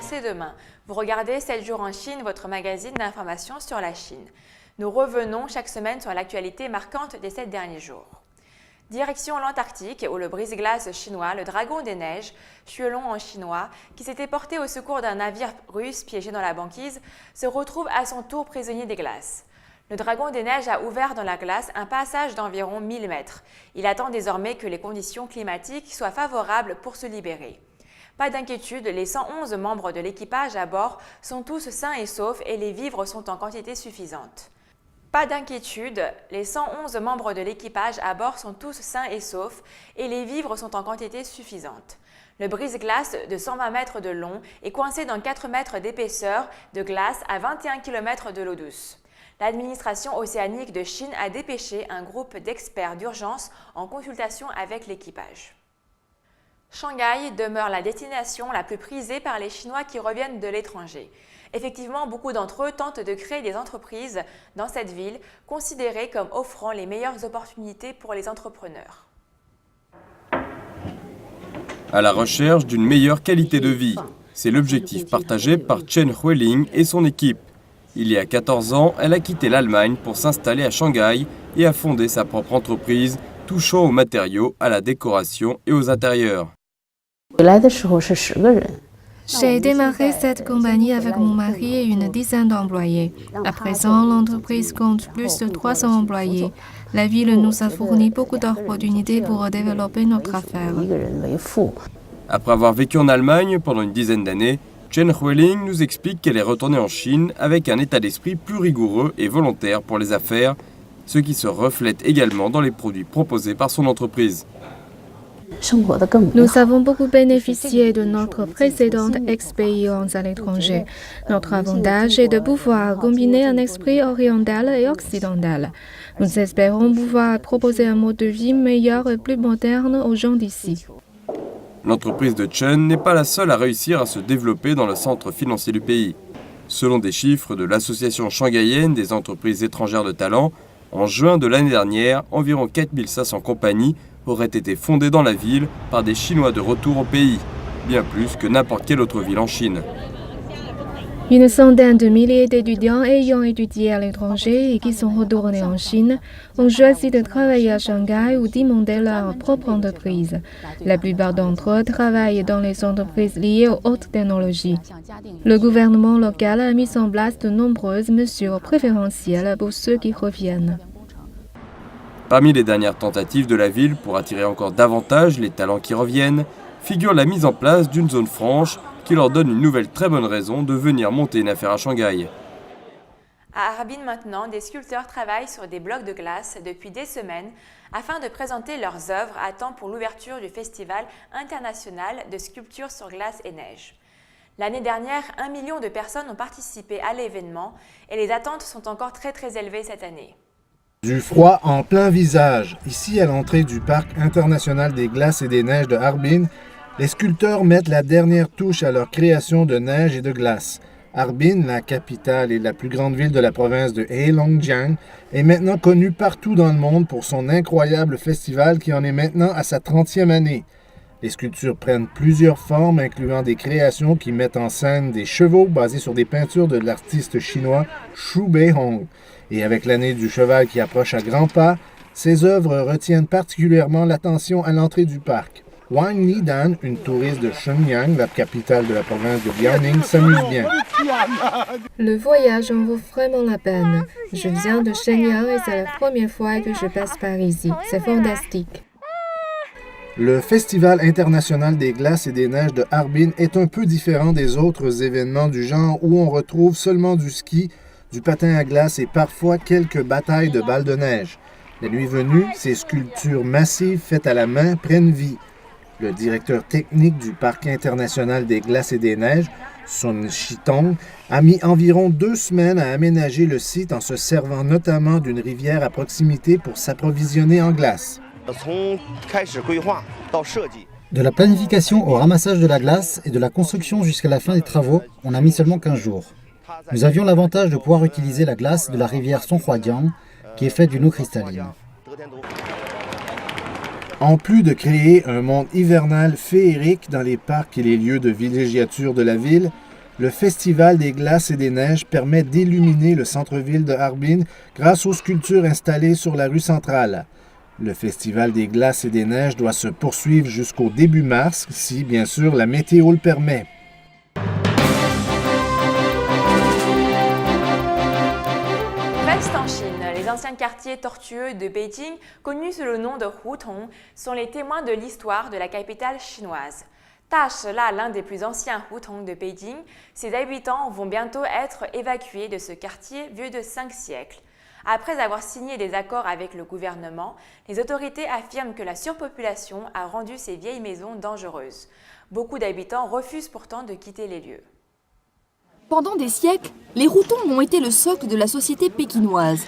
c'est demain. Vous regardez 7 jours en Chine, votre magazine d'information sur la Chine. Nous revenons chaque semaine sur l'actualité marquante des 7 derniers jours. Direction l'Antarctique, où le brise-glace chinois, le Dragon des Neiges, Xuelong en chinois, qui s'était porté au secours d'un navire russe piégé dans la banquise, se retrouve à son tour prisonnier des glaces. Le Dragon des Neiges a ouvert dans la glace un passage d'environ 1000 mètres. Il attend désormais que les conditions climatiques soient favorables pour se libérer. Pas d'inquiétude, les 111 membres de l'équipage à bord sont tous sains et saufs et les vivres sont en quantité suffisante. Pas d'inquiétude, les 111 membres de l'équipage à bord sont tous sains et saufs et les vivres sont en quantité suffisante. Le brise-glace de 120 mètres de long est coincé dans 4 mètres d'épaisseur de glace à 21 km de l'eau douce. L'administration océanique de Chine a dépêché un groupe d'experts d'urgence en consultation avec l'équipage. Shanghai demeure la destination la plus prisée par les Chinois qui reviennent de l'étranger. Effectivement, beaucoup d'entre eux tentent de créer des entreprises dans cette ville, considérée comme offrant les meilleures opportunités pour les entrepreneurs. À la recherche d'une meilleure qualité de vie, c'est l'objectif partagé par Chen Huiling et son équipe. Il y a 14 ans, elle a quitté l'Allemagne pour s'installer à Shanghai et a fondé sa propre entreprise touchant aux matériaux, à la décoration et aux intérieurs. J'ai démarré cette compagnie avec mon mari et une dizaine d'employés. À présent, l'entreprise compte plus de 300 employés. La ville nous a fourni beaucoup d'opportunités pour développer notre affaire. Après avoir vécu en Allemagne pendant une dizaine d'années, Chen Huiling nous explique qu'elle est retournée en Chine avec un état d'esprit plus rigoureux et volontaire pour les affaires, ce qui se reflète également dans les produits proposés par son entreprise. Nous avons beaucoup bénéficié de notre précédente expérience à l'étranger. Notre avantage est de pouvoir combiner un esprit oriental et occidental. Nous espérons pouvoir proposer un mode de vie meilleur et plus moderne aux gens d'ici. L'entreprise de Chen n'est pas la seule à réussir à se développer dans le centre financier du pays. Selon des chiffres de l'Association shanghaïenne des entreprises étrangères de talent, en juin de l'année dernière, environ 4500 compagnies auraient été fondées dans la ville par des Chinois de retour au pays, bien plus que n'importe quelle autre ville en Chine. Une centaine de milliers d'étudiants ayant étudié à l'étranger et qui sont retournés en Chine ont choisi de travailler à Shanghai ou d'y monter leur propre entreprise. La plupart d'entre eux travaillent dans les entreprises liées aux hautes technologies. Le gouvernement local a mis en place de nombreuses mesures préférentielles pour ceux qui reviennent. Parmi les dernières tentatives de la ville pour attirer encore davantage les talents qui reviennent, figure la mise en place d'une zone franche qui leur donne une nouvelle très bonne raison de venir monter une affaire à Shanghai. À Harbin maintenant, des sculpteurs travaillent sur des blocs de glace depuis des semaines afin de présenter leurs œuvres à temps pour l'ouverture du Festival international de sculpture sur glace et neige. L'année dernière, 1 million de personnes ont participé à l'événement et les attentes sont encore très élevées cette année. Du froid en plein visage. Ici, à l'entrée du Parc international des glaces et des neiges de Harbin, les sculpteurs mettent la dernière touche à leur création de neige et de glace. Harbin, la capitale et la plus grande ville de la province de Heilongjiang, est maintenant connue partout dans le monde pour son incroyable festival qui en est maintenant à sa 30e année. Les sculptures prennent plusieurs formes, incluant des créations qui mettent en scène des chevaux basés sur des peintures de l'artiste chinois Xu Beihong. Et avec l'année du cheval qui approche à grands pas, ces œuvres retiennent particulièrement l'attention à l'entrée du parc. Wang Lidan, une touriste de Shenyang, la capitale de la province de Liaoning, s'amuse bien. Le voyage en vaut vraiment la peine. Je viens de Shenyang et c'est la première fois que je passe par ici. C'est fantastique. Le Festival international des glaces et des neiges de Harbin est un peu différent des autres événements du genre où on retrouve seulement du ski, du patin à glace et parfois quelques batailles de balles de neige. La nuit venue, ces sculptures massives faites à la main prennent vie. Le directeur technique du Parc international des glaces et des neiges, Sun Shitong, a mis environ 2 semaines à aménager le site en se servant notamment d'une rivière à proximité pour s'approvisionner en glace. De la planification au ramassage de la glace et de la construction jusqu'à la fin des travaux, on a mis seulement 15 jours. Nous avions l'avantage de pouvoir utiliser la glace de la rivière Songhuajiang, qui est faite d'une eau cristalline. En plus de créer un monde hivernal féerique dans les parcs et les lieux de villégiature de la ville, le Festival des glaces et des neiges permet d'illuminer le centre-ville de Harbin grâce aux sculptures installées sur la rue centrale. Le Festival des glaces et des neiges doit se poursuivre jusqu'au début mars, si bien sûr la météo le permet. Reste en Chine, les anciens quartiers tortueux de Beijing, connus sous le nom de Hutong, sont les témoins de l'histoire de la capitale chinoise. Dashela, l'un des plus anciens Hutong de Beijing, ses habitants vont bientôt être évacués de ce quartier vieux de 5 siècles. Après avoir signé des accords avec le gouvernement, les autorités affirment que la surpopulation a rendu ces vieilles maisons dangereuses. Beaucoup d'habitants refusent pourtant de quitter les lieux. Pendant des siècles, les Hutong ont été le socle de la société pékinoise.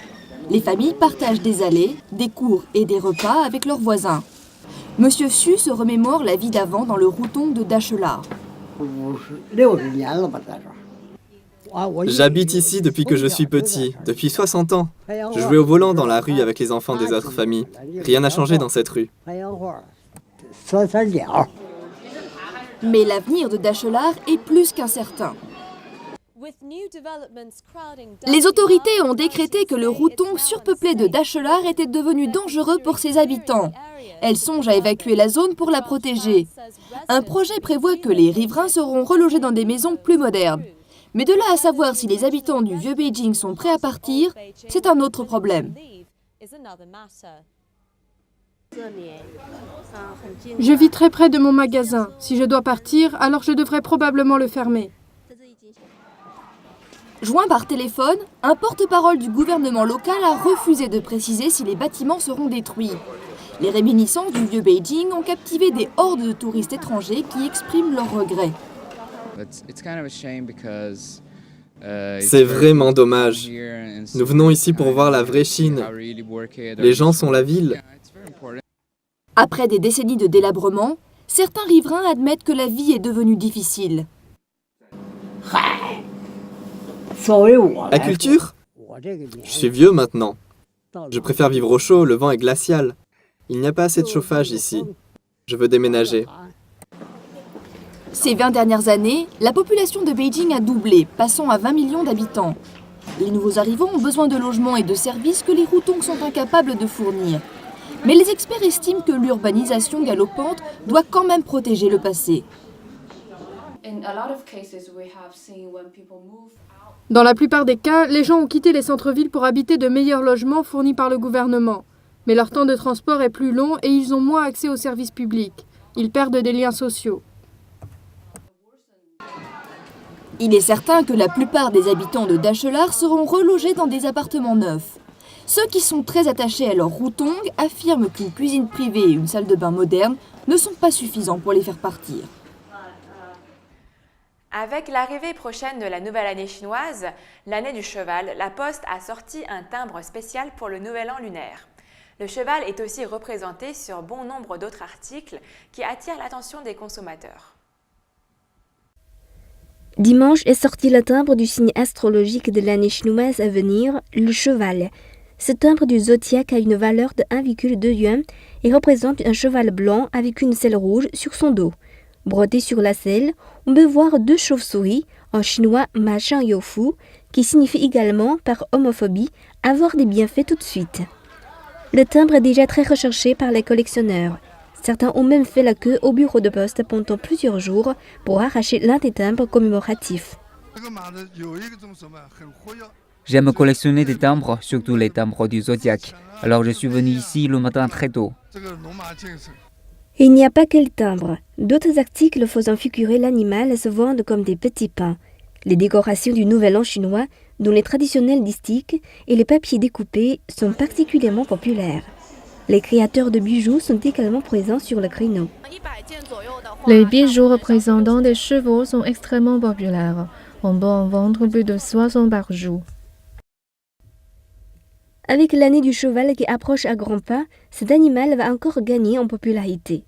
Les familles partagent des allées, des cours et des repas avec leurs voisins. Monsieur Xu se remémore la vie d'avant dans le Hutong de Dashela. J'habite ici depuis que je suis petit, depuis 60 ans. Je jouais au volant dans la rue avec les enfants des autres familles. Rien n'a changé dans cette rue. Mais l'avenir de Dashela est plus qu'incertain. Les autorités ont décrété que le Hutong surpeuplé de Dashela était devenu dangereux pour ses habitants. Elles songent à évacuer la zone pour la protéger. Un projet prévoit que les riverains seront relogés dans des maisons plus modernes. Mais de là à savoir si les habitants du vieux Beijing sont prêts à partir, c'est un autre problème. Je vis très près de mon magasin. Si je dois partir, alors je devrais probablement le fermer. Joint par téléphone, un porte-parole du gouvernement local a refusé de préciser si les bâtiments seront détruits. Les réminiscences du vieux Beijing ont captivé des hordes de touristes étrangers qui expriment leurs regrets. C'est vraiment dommage. Nous venons ici pour voir la vraie Chine. Les gens sont la ville. Après des décennies de délabrement, certains riverains admettent que la vie est devenue difficile. La culture? Je suis vieux maintenant. Je préfère vivre au chaud, le vent est glacial. Il n'y a pas assez de chauffage ici. Je veux déménager. Ces 20 dernières années, la population de Beijing a doublé, passant à 20 millions d'habitants. Les nouveaux arrivants ont besoin de logements et de services que les Hutong sont incapables de fournir. Mais les experts estiment que l'urbanisation galopante doit quand même protéger le passé. Dans la plupart des cas, les gens ont quitté les centres-villes pour habiter de meilleurs logements fournis par le gouvernement. Mais leur temps de transport est plus long et ils ont moins accès aux services publics. Ils perdent des liens sociaux. Il est certain que la plupart des habitants de Dashela seront relogés dans des appartements neufs. Ceux qui sont très attachés à leur Hutong affirment qu'une cuisine privée et une salle de bain moderne ne sont pas suffisants pour les faire partir. Avec l'arrivée prochaine de la nouvelle année chinoise, l'année du cheval, la Poste a sorti un timbre spécial pour le nouvel an lunaire. Le cheval est aussi représenté sur bon nombre d'autres articles qui attirent l'attention des consommateurs. Dimanche est sorti le timbre du signe astrologique de l'année chinoise à venir, le cheval. Ce timbre du zodiaque a une valeur de 1,2 yuan et représente un cheval blanc avec une selle rouge sur son dos. Brodé sur la selle, on peut voir 2 chauves-souris, en chinois ma shang you fu, qui signifie également, par homophobie, avoir des bienfaits tout de suite. Le timbre est déjà très recherché par les collectionneurs. Certains ont même fait la queue au bureau de poste pendant plusieurs jours pour arracher l'un des timbres commémoratifs. J'aime collectionner des timbres, surtout les timbres du zodiaque. Alors je suis venu ici le matin très tôt. Et il n'y a pas que le timbre. D'autres articles faisant figurer l'animal se vendent comme des petits pains. Les décorations du Nouvel An chinois, dont les traditionnels distiques et les papiers découpés sont particulièrement populaires. Les créateurs de bijoux sont également présents sur le créneau. Les bijoux représentant des chevaux sont extrêmement populaires. On peut en vendre plus de 60 par jour. Avec l'année du cheval qui approche à grands pas, cet animal va encore gagner en popularité.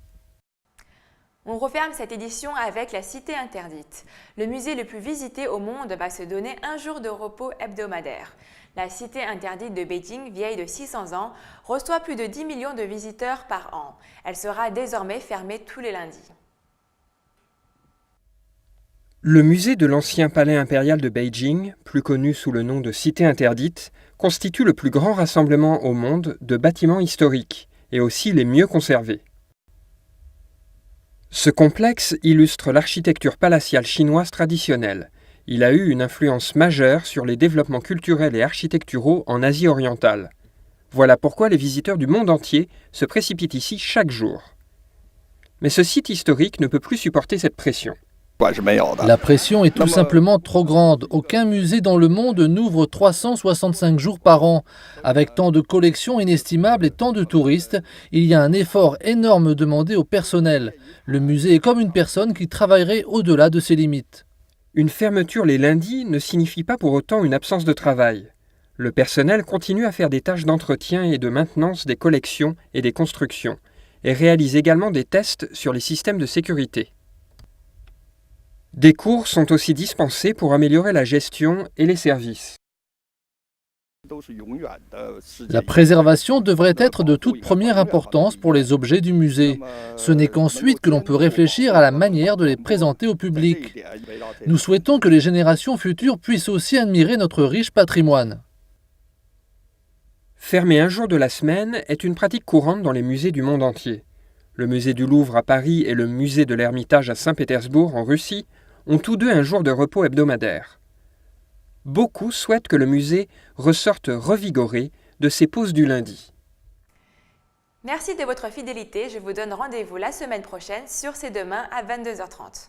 On referme cette édition avec la Cité interdite. Le musée le plus visité au monde va se donner un jour de repos hebdomadaire. La Cité interdite de Beijing, vieille de 600 ans, reçoit plus de 10 millions de visiteurs par an. Elle sera désormais fermée tous les lundis. Le musée de l'ancien palais impérial de Beijing, plus connu sous le nom de Cité interdite, constitue le plus grand rassemblement au monde de bâtiments historiques, et aussi les mieux conservés. Ce complexe illustre l'architecture palatiale chinoise traditionnelle. Il a eu une influence majeure sur les développements culturels et architecturaux en Asie orientale. Voilà pourquoi les visiteurs du monde entier se précipitent ici chaque jour. Mais ce site historique ne peut plus supporter cette pression. La pression est tout simplement trop grande. Aucun musée dans le monde n'ouvre 365 jours par an. Avec tant de collections inestimables et tant de touristes, il y a un effort énorme demandé au personnel. Le musée est comme une personne qui travaillerait au-delà de ses limites. Une fermeture les lundis ne signifie pas pour autant une absence de travail. Le personnel continue à faire des tâches d'entretien et de maintenance des collections et des constructions, et réalise également des tests sur les systèmes de sécurité. Des cours sont aussi dispensés pour améliorer la gestion et les services. La préservation devrait être de toute première importance pour les objets du musée. Ce n'est qu'ensuite que l'on peut réfléchir à la manière de les présenter au public. Nous souhaitons que les générations futures puissent aussi admirer notre riche patrimoine. Fermer un jour de la semaine est une pratique courante dans les musées du monde entier. Le musée du Louvre à Paris et le musée de l'Ermitage à Saint-Pétersbourg en Russie ont tous deux un jour de repos hebdomadaire. Beaucoup souhaitent que le musée ressorte revigoré de ses pauses du lundi. Merci de votre fidélité. Je vous donne rendez-vous la semaine prochaine sur C'est demain à 22h30.